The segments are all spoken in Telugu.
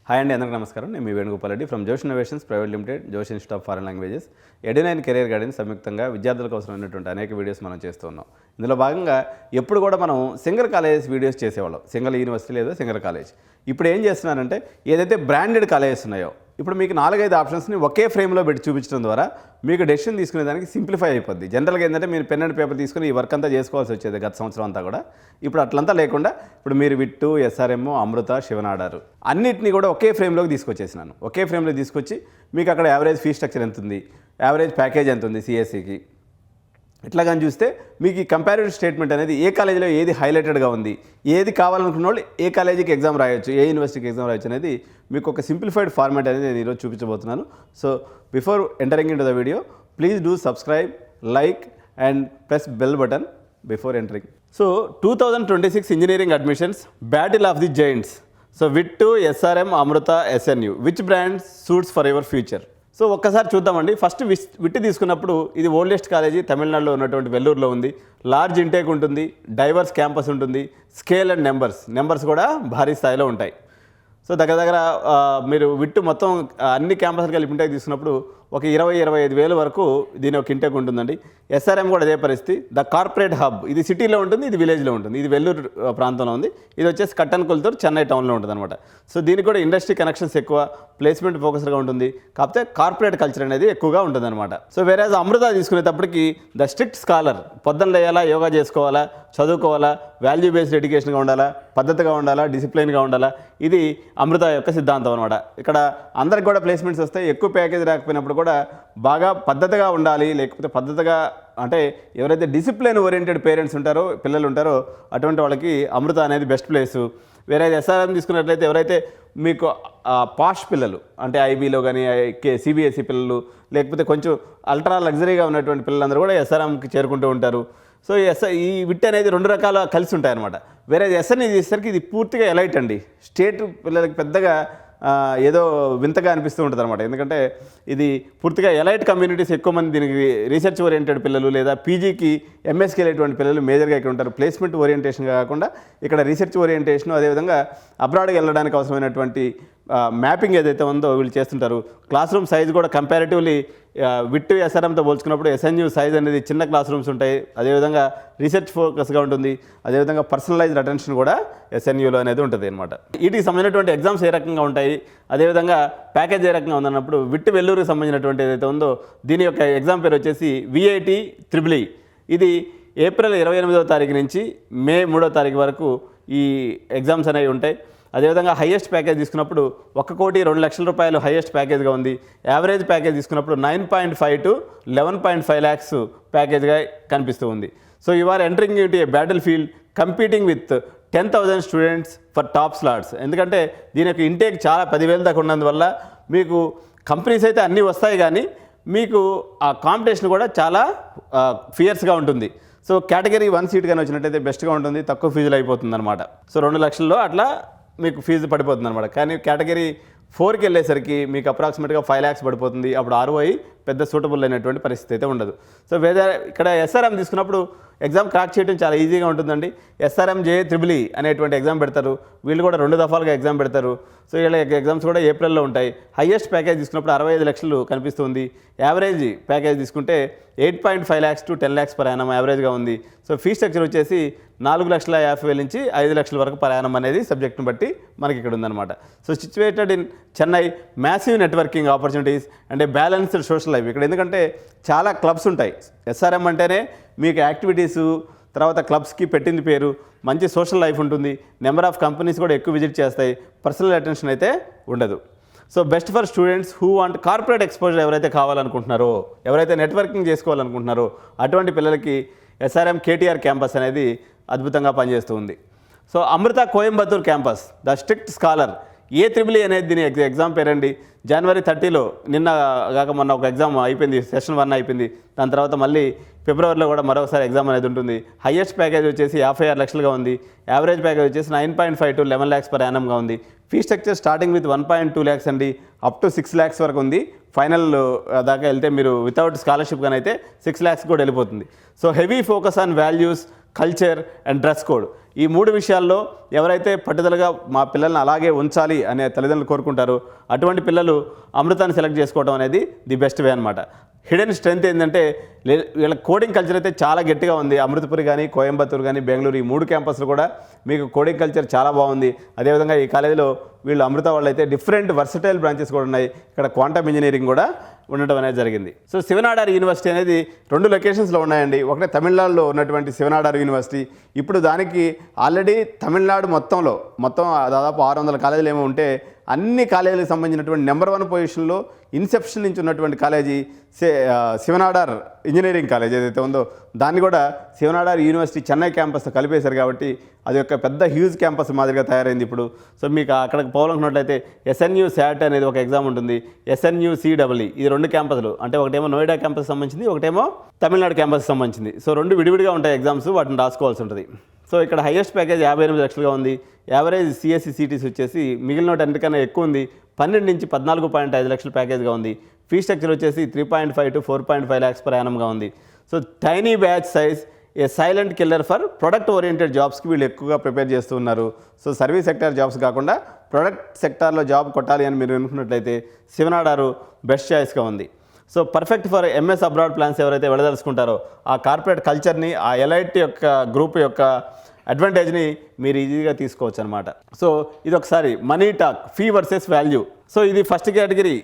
హాయ్ అండి, అందరికీ నమస్కారం. నేను మీ Venugopal Reddy from Josh Innovations Private Limited, Josh Institute of Foreign Languages, ఎడ్9 కెరీర్ గైడెన్స్ సంయుక్తంగా విద్యార్థులకు అవసరమైనటువంటి అనేక వీడియోస్ మనం చేస్తున్నాం. ఇందులో భాగంగా ఎప్పుడు కూడా మనం సింగల్ కాలేజెస్ వీడియోస్ చేసేవాళ్ళం, సింగల్ యూనివర్సిటీ లేదా సింగల్ కాలేజ్. ఇప్పుడు ఏం చేస్తున్నానంటే ఏదైతే బ్రాండెడ్ కాలేజెస్ ఉన్నాయో ఇప్పుడు మీకు 4-5 ఆప్షన్స్ని ఒకే ఫ్రేమ్లో పెట్టి చూపించడం ద్వారా మీకు డెసిషన్ తీసుకునే దానికి సింప్లిఫై అయిపోద్ది. జనరల్గా ఏంటంటే మీరు పెన్ అండ్ పేపర్ తీసుకుని ఈ వర్క్ అంతా చేసుకోవాల్సి వచ్చేది గత సంవత్సరం అంతా కూడా. ఇప్పుడు అట్లంతా లేకుండా ఇప్పుడు మీరు విట్టు, ఎస్ఆర్ఎం, అమృత, శివనాడారు అన్నిటినీ కూడా ఒకే ఫ్రేమ్లోకి తీసుకొచ్చేసినాను. ఒకే ఫ్రేమ్లోకి తీసుకొచ్చి మీకు అక్కడ యావరేజ్ ఫీ స్ట్రక్చర్ ఎంత ఉంది, యావరేజ్ ప్యాకేజ్ ఎంత ఉంది సిఎస్సికి, ఇట్లా కానీ చూస్తే మీకు ఈ కంపారిటివ్ స్టేట్మెంట్ అనేది ఏ కాలేజీలో ఏది హైలైటెడ్గా ఉంది, ఏది కావాలనుకున్న వాళ్ళు ఏ కాలేజీకి ఎగ్జామ్ రాయొచ్చు, ఏ యూనివర్సిటీకి ఎగ్జామ్ రాయొచ్చు అనేది మీకు ఒక సింప్లిఫైడ్ ఫార్మాట్ అనేది నేను ఈరోజు చూపించబోతున్నాను. So before entering into the video please do subscribe, like and press bell button before entering. So 2026 engineering admissions battle of the giants. So VIT, SRM, Amrita, SNU, which brand suits for your future? So ఒక్కసారి చూద్దామండి. ఫస్ట్ విట్టి తీసుకున్నప్పుడు ఇది ఓల్డెస్ట్ కాలేజీ, తమిళనాడులో ఉన్నటువంటి వెల్లూరులో ఉంది. లార్జ్ ఇంటేక్ ఉంటుంది, డైవర్స్ క్యాంపస్ ఉంటుంది, స్కేల్ అండ్ నెంబర్స్ కూడా భారీ స్థాయిలో ఉంటాయి. సో దగ్గర మీరు విట్టు మొత్తం అన్ని క్యాంపస్లు కలిపి ఇంటేక్ తీసుకున్నప్పుడు ఒక 20-25 వేల వరకు దీని ఒక ఇంటేక్ ఉంటుందండి. ఎస్ఆర్ఎం కూడా అదే పరిస్థితి. ద కార్పొరేట్ హబ్, ఇది సిటీలో ఉంటుంది, ఇది విలేజ్లో ఉంటుంది. ఇది వెల్లూరు ప్రాంతంలో ఉంది, ఇది వచ్చేసి కట్టన్కొల్తూరు చెన్నై టౌన్లో ఉంటుంది అనమాట. సో దీనికి కూడా ఇండస్ట్రీ కనెక్షన్స్ ఎక్కువ, ప్లేస్మెంట్ ఫోకస్గా ఉంటుంది, కాకపోతే కార్పొరేట్ కల్చర్ అనేది ఎక్కువగా ఉంటుంది అనమాట. సో వేరేజ్ అమృత తీసుకునేటప్పటికి ద స్ట్రిక్ట్ స్కాలర్, పొద్దున్న లేయాలా, యోగా చేసుకోవాలా, చదువుకోవాలా, వాల్యూ బేస్డ్ ఎడ్యుకేషన్గా ఉండాలా, పద్ధతిగా ఉండాలా, డిసిప్లిన్గా ఉండాలా, ఇది అమృత యొక్క సిద్ధాంతం అనమాట. ఇక్కడ అందరికి కూడా ప్లేస్మెంట్స్ వస్తాయి. ఎక్కువ ప్యాకేజ్ రాకపోయినప్పుడు కూడా బాగా పద్ధతిగా ఉండాలి, లేకపోతే పద్ధతిగా అంటే ఎవరైతే డిసిప్లిన్ ఓరియంటెడ్ పేరెంట్స్ ఉంటారో, పిల్లలు ఉంటారో అటువంటి వాళ్ళకి అమృత అనేది బెస్ట్ ప్లేసు. వేరే ఎస్ఆర్ఎం తీసుకున్నట్లయితే ఎవరైతే మీకు పాష్ పిల్లలు అంటే ఐబీలో కానీ సిబిఎస్ఈ పిల్లలు, లేకపోతే కొంచెం అల్ట్రా లగ్జరీగా ఉన్నటువంటి పిల్లలందరూ కూడా ఎస్ఆర్ఎంకి చేరుకుంటూ ఉంటారు. సో ఈ విట్ అనేది 2 రకాల కలిసి ఉంటాయన్నమాట. వేరే ఎస్ఎన్ఈ చేసేసరికి ఇది పూర్తిగా ఎలైట్ అండి. స్టేట్ పిల్లలకి పెద్దగా ఏదో వింతగా అనిపిస్తూ ఉంటుంది అనమాట. ఎందుకంటే ఇది పూర్తిగా ఎలైట్ కమ్యూనిటీస్ ఎక్కువ మంది దీనికి రీసెర్చ్ ఓరియంటెడ్ పిల్లలు లేదా పీజీకి ఎంఎస్కి వెళ్ళేటువంటి పిల్లలు మేజర్గా ఇక్కడ ఉంటారు. ప్లేస్మెంట్ ఓరియంటేషన్ కాకుండా ఇక్కడ రీసెర్చ్ ఓరియంటేషన్, అదేవిధంగా అబ్రాడ్కి వెళ్ళడానికి అవసరమైనటువంటి మ్యాపింగ్ ఏదైతే ఉందో వీళ్ళు చేస్తుంటారు. క్లాస్ రూమ్ సైజ్ కూడా కంపారిటివ్లీ విట్టు ఎస్ఆర్ఎంతో పోల్చుకున్నప్పుడు ఎస్ఎన్యు సైజ్ అనేది చిన్న క్లాస్ రూమ్స్ ఉంటాయి. అదేవిధంగా రీసెర్చ్ ఫోకస్గా ఉంటుంది, అదేవిధంగా పర్సనలైజ్డ్ అటెన్షన్ కూడా ఎస్ఎన్యులో అనేది ఉంటుంది అనమాట. వీటికి సంబంధించినటువంటి ఎగ్జామ్స్ ఏ రకంగా ఉంటాయి, అదేవిధంగా ప్యాకేజ్ ఏ రకంగా ఉందన్నప్పుడు విట్టు వెల్లూరుకి సంబంధించినటువంటి ఏదైతే ఉందో దీని యొక్క ఎగ్జామ్ పేరు వచ్చేసి విఐటి ట్రిపుల్ ఈ. ఇది ఏప్రిల్ 28వ తారీఖు నుంచి మే 3వ తారీఖు వరకు ఈ ఎగ్జామ్స్ అనేవి ఉంటాయి. అదేవిధంగా హైయెస్ట్ ప్యాకేజ్ తీసుకున్నప్పుడు 1,02,00,000 రూపాయలు హైయెస్ట్ ప్యాకేజ్గా ఉంది. యావరేజ్ ప్యాకేజ్ తీసుకున్నప్పుడు 9.5 to 11.5 lakhs ప్యాకేజ్గా కనిపిస్తూ ఉంది. So you are entering into a battlefield competing with 10,000 students for top slots. ఎందుకంటే దీని యొక్క ఇంటేక్ చాలా 10,000 దాకా ఉన్నందువల్ల మీకు కంపెనీస్ అయితే అన్నీ వస్తాయి, కానీ మీకు ఆ కాంపిటీషన్ కూడా చాలా ఫియర్స్గా ఉంటుంది. సో కేటగిరీ 1 సీట్ కానీ వచ్చినట్టయితే బెస్ట్గా ఉంటుంది, తక్కువ ఫీజులు అయిపోతుంది అనమాట. సో 2 లక్షల్లో అట్లా మీకు ఫీజు పడిపోతుంది అనమాట. కానీ కేటగిరీ 4కి వెళ్ళేసరికి మీకు అప్రాక్సిమేట్గా 5 lakhs పడిపోతుంది. అప్పుడు ROI పెద్ద సూటబుల్ అయినటువంటి పరిస్థితి అయితే ఉండదు. సో ఇక్కడ ఎస్ఆర్ఎం తీసుకున్నప్పుడు ఎగ్జామ్ క్రాక్ చేయడం చాలా ఈజీగా ఉంటుందండి. ఎస్ఆర్ఎం JEEE అనేటువంటి ఎగ్జామ్ పెడతారు. వీళ్ళు కూడా 2 దఫాలుగా ఎగ్జామ్ పెడతారు. సో వీళ్ళ ఎగ్జామ్స్ కూడా ఏప్రిల్లో ఉంటాయి. హైయెస్ట్ ప్యాకేజ్ తీసుకున్నప్పుడు 65 లక్షలు కనిపిస్తుంది. యావరేజ్ ప్యాకేజ్ తీసుకుంటే 8.5 lakhs to 10 lakhs per annum యావరేజ్గా ఉంది. సో ఫీ స్ట్రక్చర్ వచ్చేసి 4,50,000 నుంచి 5 లక్షల వరకు పర్ యానం అనేది సబ్జెక్ట్ని బట్టి మనకి ఇక్కడ ఉందన్నమాట. So situated in Chennai, massive networking opportunities and A balanced social life. ఇక్కడ ఎందుకంటే చాలా క్లబ్స్ ఉంటాయి. ఎస్ఆర్ఎం అంటేనే మీకు యాక్టివిటీసు, తర్వాత క్లబ్స్కి పెట్టింది పేరు, మంచి సోషల్ లైఫ్ ఉంటుంది, నెంబర్ ఆఫ్ కంపెనీస్ కూడా ఎక్కువ విజిట్ చేస్తాయి, పర్సనల్ అటెన్షన్ అయితే ఉండదు. So best for students who want corporate exposure ఎవరైతే కావాలనుకుంటున్నారో, ఎవరైతే నెట్వర్కింగ్ చేసుకోవాలనుకుంటున్నారో అటువంటి పిల్లలకి ఎస్ఆర్ఎం KTR క్యాంపస్ అనేది అద్భుతంగా పనిచేస్తూ ఉంది. So Amrita Coimbatore campus, the strict scholar, AEEE అనేది దీని ఎగ్జామ్ పేరండి. జనవరి 30లో నిన్న కాక మొన్న ఒక ఎగ్జామ్ అయిపోయింది, సెషన్ 1 అయిపోయింది. దాని తర్వాత మళ్ళీ ఫిబ్రవరిలో కూడా మరొకసారి ఎగ్జామ్ అనేది ఉంటుంది. హైయెస్ట్ ప్యాకేజ్ వచ్చేసి 56 లక్షలుగా ఉంది. యావరేజ్ ప్యాకేజ్ వచ్చేసి 9.5 to 11 lakhs పర్ యానంగా ఉంది. Fee structure starting with 1.2 lakhs అండి, అప్ టు 6 lakhs వరకు ఉంది. ఫైనల్ దాకా వెళ్తే మీరు వితౌట్ స్కాలర్షిప్ కానీ అయితే 6 lakhs కూడా వెళ్ళిపోతుంది. So heavy focus on values, culture and dress code. ఈ 3 విషయాల్లో ఎవరైతే పట్టుదలగా మా పిల్లల్ని అలాగే ఉంచాలి అనే తల్లిదండ్రులు కోరుకుంటారో అటువంటి పిల్లలు అమృతాన్ని సెలెక్ట్ చేసుకోవడం అనేది ది బెస్ట్ వే అనమాట. హిడెన్ స్ట్రెంత్ ఏంటంటే వీళ్ళ కోడింగ్ కల్చర్ అయితే చాలా గట్టిగా ఉంది. అమృతపురి కానీ, కోయంబత్తూరు కానీ, బెంగళూరు, ఈ 3 క్యాంపస్లు కూడా మీకు కోడింగ్ కల్చర్ చాలా బాగుంది. అదేవిధంగా ఈ కాలేజీలో వీళ్ళు అమృత వాళ్ళు అయితే డిఫరెంట్ వర్సటైల్ బ్రాంచెస్ కూడా ఉన్నాయి. ఇక్కడ క్వాంటమ్ ఇంజనీరింగ్ కూడా ఉండటం అనేది జరిగింది. సో శివనాడార్ యూనివర్సిటీ అనేది 2 లొకేషన్స్లో ఉన్నాయండి. ఒకటే తమిళనాడులో ఉన్నటువంటి శివనాడార్ యూనివర్సిటీ. ఇప్పుడు దానికి ఆల్రెడీ తమిళనాడు మొత్తం దాదాపు 600 కాలేజీలు ఏమో ఉంటే అన్ని కాలేజీలకు సంబంధించినటువంటి నెంబర్ 1 పొజిషన్లో ఇన్సెప్షన్ నుంచి ఉన్నటువంటి కాలేజీ శివనాడార్ ఇంజనీరింగ్ కాలేజ్ ఏదైతే ఉందో దాన్ని కూడా శివనాడార్ యూనివర్సిటీ చెన్నై క్యాంపస్తో కలిపేశారు కాబట్టి అది ఒక పెద్ద హ్యూజ్ క్యాంపస్ మాదిరిగా తయారైంది ఇప్పుడు. సో మీకు అక్కడికి పోవాలనుకున్నట్లయితే SNU SAT అనేది ఒక ఎగ్జామ్ ఉంటుంది, SNU CEE, ఇది 2 క్యాంపస్లు. అంటే ఒకటేమో నోయిడా క్యాంపస్ సంబంధించింది, ఒకటేమో తమిళనాడు క్యాంపస్ సంబంధించింది. సో 2 విడివిడిగా ఉంటాయి ఎగ్జామ్స్, వాటిని రాసుకోవాల్సి ఉంటుంది. సో ఇక్కడ హైయెస్ట్ ప్యాకేజ్ 58 లక్షలుగా ఉంది. యావరేజ్ CSE CTC వచ్చేసి మిగిలిన అన్నిటికన్నా ఎక్కువ ఉంది, 12 నుంచి 14.5 లక్షల ప్యాకేజ్గా ఉంది. ఫీ స్ట్రక్చర్ వచ్చేసి 3.5 to 4.5 lakhs per annumగా ఉంది. So tiny batch size, A silent killer for product oriented జాబ్స్కి వీళ్ళు ఎక్కువగా ప్రిపేర్ చేస్తూ ఉన్నారు. సో సర్వీస్ సెక్టార్ జాబ్స్ కాకుండా ప్రొడక్ట్ సెక్టార్లో జాబ్ కొట్టాలి అని మీరు అనుకున్నట్లయితే శివనాడారు బెస్ట్ చాయిస్గా ఉంది. So perfect for MS abroad plans ఎవరైతే వెళ్ళదలుచుకుంటారో ఆ కార్పొరేట్ కల్చర్ని, ఆ ఎలైట్ యొక్క గ్రూప్ యొక్క అడ్వాంటేజ్ని మీరు ఈజీగా తీసుకోవచ్చు అనమాట. సో ఇది ఒకసారి money talk, fee versus value. So ఇది ఫస్ట్ కేటగిరీ.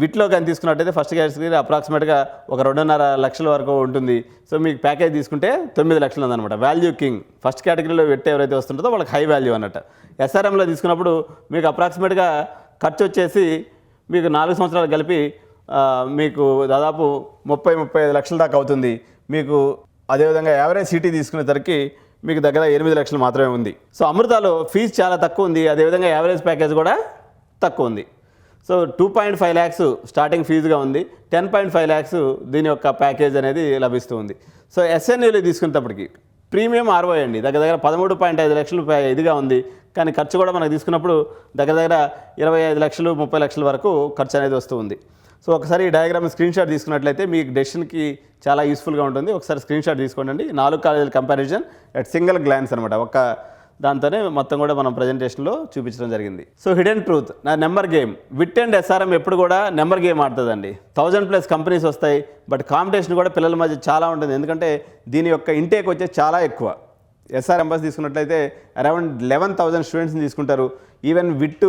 వీటిలో కానీ తీసుకున్నట్టయితే ఫస్ట్ కేటగిరీ అప్రాక్సిమేట్గా ఒక 2.5 లక్షల వరకు ఉంటుంది. సో మీకు ప్యాకేజ్ తీసుకుంటే 9 లక్షలు ఉందన్నమాట. వాల్యూ కింగ్ ఫస్ట్ కేటగిరీలో పెట్టి ఎవరైతే వస్తుంటుందో వాళ్ళకి హై వాల్యూ అన్నట్టు. SRMలో తీసుకున్నప్పుడు మీకు అప్రాక్సిమేట్గా ఖర్చు వచ్చేసి మీకు 4 సంవత్సరాలు కలిపి మీకు దాదాపు 30-35 లక్షల దాకా అవుతుంది. మీకు అదేవిధంగా యావరేజ్ సిటీ తీసుకునేసరికి మీకు దగ్గర 8 లక్షలు మాత్రమే ఉంది. సో అమృతాలో ఫీజు చాలా తక్కువ ఉంది, అదేవిధంగా యావరేజ్ ప్యాకేజ్ కూడా తక్కువ ఉంది. సో 2.5 lakhs స్టార్టింగ్ ఫీజుగా ఉంది, 10.5 lakhs దీని యొక్క ప్యాకేజ్ అనేది లభిస్తూ ఉంది. సో SNUలో తీసుకునేటప్పటికి ప్రీమియం ROI అండి, దగ్గర 13.5 లక్షలు ఇదిగా ఉంది. కానీ ఖర్చు కూడా మనకు తీసుకున్నప్పుడు దగ్గర 25 లక్షలు 30 లక్షల వరకు ఖర్చు అనేది వస్తూ ఉంది. సో ఒకసారి ఈ డయాగ్రామ్ స్క్రీన్ షాట్ తీసుకున్నట్లయితే మీకు డెసిషన్కి చాలా యూస్ఫుల్గా ఉంటుంది. ఒకసారి స్క్రీన్ షాట్ తీసుకోండి. 4 కాలేజీల కంపారిజన్ అట్ సింగిల్ గ్లాన్స్ అనమాట. ఒక్క దాంతోనే మొత్తం కూడా మనం ప్రజెంటేషన్లో చూపించడం జరిగింది. సో హిడెన్ ట్రూత్, నా number game. VIT and SRM ఎప్పుడు కూడా నెంబర్ గేమ్ ఆడుతుందండి. 1000+ కంపెనీస్ వస్తాయి, బట్ కాంపిటీషన్ కూడా పిల్లల మధ్య చాలా ఉంటుంది. ఎందుకంటే దీని యొక్క ఇంటేక్ వచ్చేసి చాలా ఎక్కువ. SRM తీసుకున్నట్లయితే అరౌండ్ 11,000 స్టూడెంట్స్ని తీసుకుంటారు. ఈవెన్ విట్టు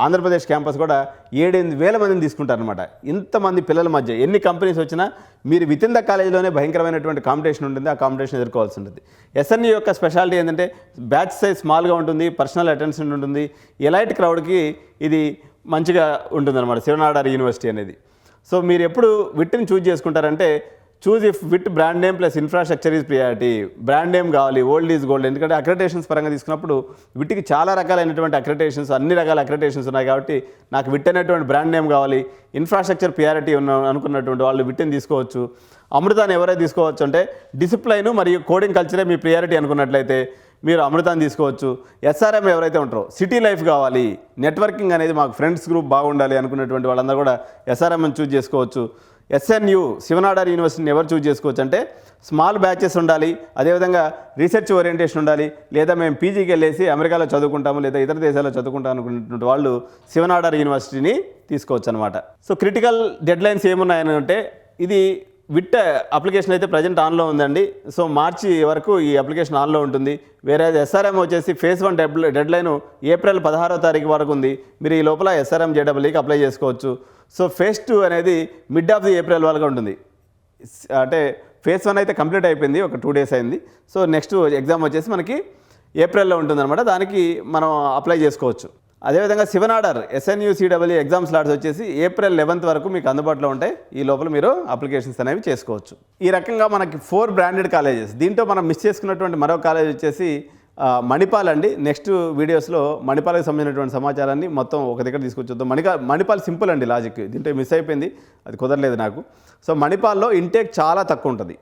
ఆంధ్రప్రదేశ్ క్యాంపస్ కూడా 7,000 మందిని తీసుకుంటారనమాట. ఇంతమంది పిల్లల మధ్య ఎన్ని కంపెనీస్ వచ్చినా మీరు విత్ ఇన్ ద కాలేజీలోనే భయంకరమైనటువంటి కాంపిటీషన్ ఉంటుంది. ఆ కాంపిటీషన్ ఎదుర్కోవాల్సి ఉంటుంది. SNU యొక్క స్పెషాలిటీ ఏంటంటే బ్యాచ్ సైజ్ స్మాల్గా ఉంటుంది, పర్సనల్ అటెన్షన్ ఉంటుంది, ఎలైట్ క్రౌడ్కి ఇది మంచిగా ఉంటుందన్నమాట శివనాడార్ యూనివర్సిటీ అనేది. సో మీరు ఎప్పుడు విట్ని choose చేసుకుంటారంటే choose if with brand name plus infrastructure is priority. Brand name కావాలి, ఓల్డ్ ఈజ్ గోల్డ్. ఎందుకంటే అక్రిడిటేషన్స్ పరంగా తీసుకున్నప్పుడు విట్కి చాలా రకాలైనటువంటి అక్రిడిటేషన్స్, అన్ని రకాల అక్రిడిటేషన్స్ ఉన్నాయి కాబట్టి నాకు విట్ అనేటువంటి బ్రాండ్ నేమ్ కావాలి, ఇన్ఫ్రాస్ట్రక్చర్ ప్రియారిటీ అనుకున్నటువంటి వాళ్ళు విట్ని తీసుకోవచ్చు. అమృతాన్ని ఎవరైతే తీసుకోవచ్చు అంటే డిసిప్లైన్ మరియు కోడింగ్ కల్చరే మీ ప్రియారిటీ అనుకున్నట్లయితే మీరు అమృతాన్ని తీసుకోవచ్చు. SRM ఎవరైతే ఉంటారో సిటీ లైఫ్ కావాలి, నెట్వర్కింగ్ అనేది మాకు ఫ్రెండ్స్ గ్రూప్ బాగుండాలి అనుకున్నటువంటి వాళ్ళందరూ కూడా SRMని చూజ్ చేసుకోవచ్చు. SNU శివనాడార్ యూనివర్సిటీని ఎవరు చూజ్ చేసుకోవచ్చు అంటే స్మాల్ బ్యాచెస్ ఉండాలి, అదేవిధంగా రీసెర్చ్ ఓరియంటేషన్ ఉండాలి, లేదా మేము పీజీకి వెళ్ళేసి అమెరికాలో చదువుకుంటాము లేదా ఇతర దేశాల్లో చదువుకుంటాం అనుకున్నటువంటి వాళ్ళు శివనాడార్ యూనివర్సిటీని తీసుకోవచ్చు అనమాట. సో క్రిటికల్ డెడ్లైన్స్ ఏమున్నాయని అంటే ఇది విట్ అప్లికేషన్ అయితే ప్రజెంట్ ఆన్లో ఉందండి. సో మార్చి వరకు ఈ అప్లికేషన్ ఆన్లో ఉంటుంది. వేరే SRM వచ్చేసి phase 1 డెడ్లైన్ ఏప్రిల్ 16వ తారీఖు వరకు ఉంది. మీరు ఈ లోపల SRM JEEకి అప్లై చేసుకోవచ్చు. సో phase 2 అనేది మిడ్ ఆఫ్ ది ఏప్రిల్ వరకు ఉంటుంది. అంటే phase 1 అయితే కంప్లీట్ అయిపోయింది, ఒక 2 days అయింది. సో నెక్స్ట్ ఎగ్జామ్ వచ్చేసి మనకి ఏప్రిల్లో ఉంటుందన్నమాట. దానికి మనం అప్లై చేసుకోవచ్చు. అదేవిధంగా Shiv Nadar SNU CEE exam slots వచ్చేసి ఏప్రిల్ 11th వరకు మీకు అందుబాటులో ఉంటాయి. ఈ లోపల మీరు అప్లికేషన్స్ అనేవి చేసుకోవచ్చు. ఈ రకంగా మనకి 4 బ్రాండెడ్ కాలేజెస్. దీంట్లో మనం మిస్ చేసుకున్నటువంటి మరో కాలేజ్ వచ్చేసి మణిపాల్ అండి. నెక్స్ట్ వీడియోస్లో మణిపాల్కి సంబంధించినటువంటి సమాచారాన్ని మొత్తం ఒక దగ్గర తీసుకొచ్చుద్దాం. మణిపాల్ సింపుల్ అండి లాజిక్, దీంట్లో మిస్ అయిపోయింది, అది కుదరలేదు నాకు. సో మణిపాల్లో ఇంటేక్ చాలా తక్కువ ఉంటుంది.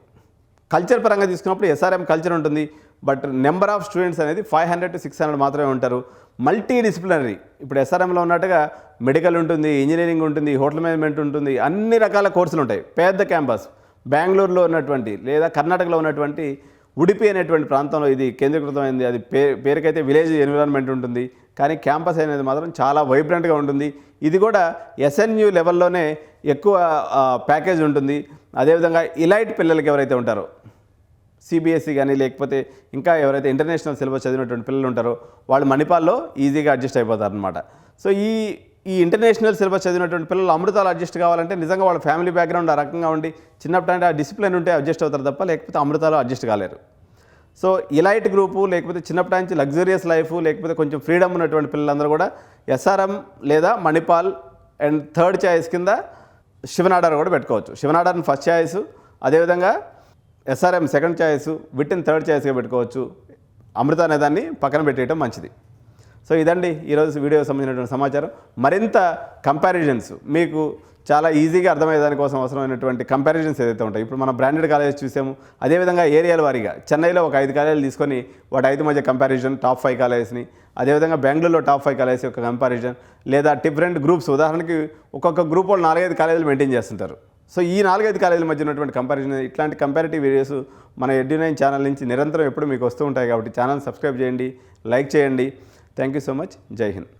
కల్చర్ పరంగా తీసుకున్నప్పుడు SRM కల్చర్ ఉంటుంది, బట్ నెంబర్ ఆఫ్ స్టూడెంట్స్ అనేది 500 to 600 మాత్రమే ఉంటారు. మల్టీ డిసిప్లినరీ, ఇప్పుడు ఎస్ఆర్ఎంలో ఉన్నట్టుగా మెడికల్ ఉంటుంది, ఇంజనీరింగ్ ఉంటుంది, హోటల్ మేనేజ్మెంట్ ఉంటుంది, అన్ని రకాల కోర్సులు ఉంటాయి. పెద్ద క్యాంపస్. బెంగళూరులో ఉన్నటువంటి లేదా కర్ణాటకలో ఉన్నటువంటి ఉడిపి అనేటువంటి ప్రాంతంలో ఇది కేంద్రీకృతమైంది. అది పేరుకైతే విలేజ్ ఎన్విరాన్మెంట్ ఉంటుంది, కానీ క్యాంపస్ అనేది మాత్రం చాలా వైబ్రెంట్గా ఉంటుంది. ఇది కూడా ఎస్ఎన్యు లెవెల్లోనే ఎక్కువ ప్యాకేజ్ ఉంటుంది. అదేవిధంగా ఇలైట్ పిల్లలకి ఎవరైతే ఉంటారో, సిబిఎస్ఈ కానీ లేకపోతే ఇంకా ఎవరైతే ఇంటర్నేషనల్ సిలబస్ చదివినటువంటి పిల్లలు ఉంటారో వాళ్ళు మణిపాల్లో ఈజీగా అడ్జస్ట్ అయిపోతారు అనమాట. సో ఈ ఇంటర్నేషనల్ సిలబస్ చదివినటువంటి పిల్లలు అమృతాలు అడ్జస్ట్ కావాలంటే నిజంగా వాళ్ళ ఫ్యామిలీ బ్యాక్గ్రౌండ్ ఆ రకంగా ఉండి చిన్నప్పుడు ఆ డిసిప్లిన్ ఉంటే అడ్జస్ట్ అవుతారు తప్ప, లేకపోతే అమృతాలు అడ్జస్ట్ కాలేరు. సో ఇలైట్ గ్రూపు, లేకపోతే చిన్నప్పటి నుంచి లగ్జరియస్ లైఫ్, లేకపోతే కొంచెం ఫ్రీడమ్ ఉన్నటువంటి పిల్లలందరూ కూడా ఎస్ఆర్ఎం లేదా మణిపాల్ అండ్ థర్డ్ చాయిస్ కింద శివనాడార్ కూడా పెట్టుకోవచ్చు. శివనాడార్ని ఫస్ట్ చాయిస్, అదేవిధంగా ఎస్ఆర్ఎం సెకండ్ చాయిస్, విటిన్ థర్డ్ చాయిస్గా పెట్టుకోవచ్చు. అమృత అనే దాన్ని పక్కన పెట్టేయడం మంచిది. సో ఇదండి ఈరోజు వీడియోకి సంబంధించినటువంటి సమాచారం. మరింత కంపారిజన్స్ మీకు చాలా ఈజీగా అర్థమయ్యే దానికోసం అవసరమైనటువంటి కంపారిజన్స్ ఏదైతే ఉంటాయి, ఇప్పుడు మనం బ్రాండెడ్ కాలేజ్ చూసాము, అదేవిధంగా ఏరియాల వారీగా చెన్నైలో ఒక 5 కాలేజీలు తీసుకొని వాటి 5 మధ్య కంపారిజన్, టాప్ 5 కాలేజెస్ని, అదేవిధంగా బెంగళూరులో టాప్ 5 కాలేజెస్ యొక్క కంపారిజన్, లేదా డిఫరెంట్ గ్రూప్స్, ఉదాహరణకి ఒక్కొక్క గ్రూప్ వాళ్ళు 4-5 కాలేజీలు మెయింటైన్ చేస్తుంటారు. సో ఈ 4-5 కాలేజీల మధ్య ఉన్నటువంటి కంపారిజన్, ఇట్లాంటి కంపారిటివ్ వీడియోస్ మన ఎడ్యు9 ఛానల్ నుంచి నిరంతరం ఎప్పుడు మీకు వస్తూ ఉంటాయి. కాబట్టి ఛానల్ సబ్స్క్రైబ్ చేయండి, లైక్ చేయండి. Thank you so much. జై హింద్.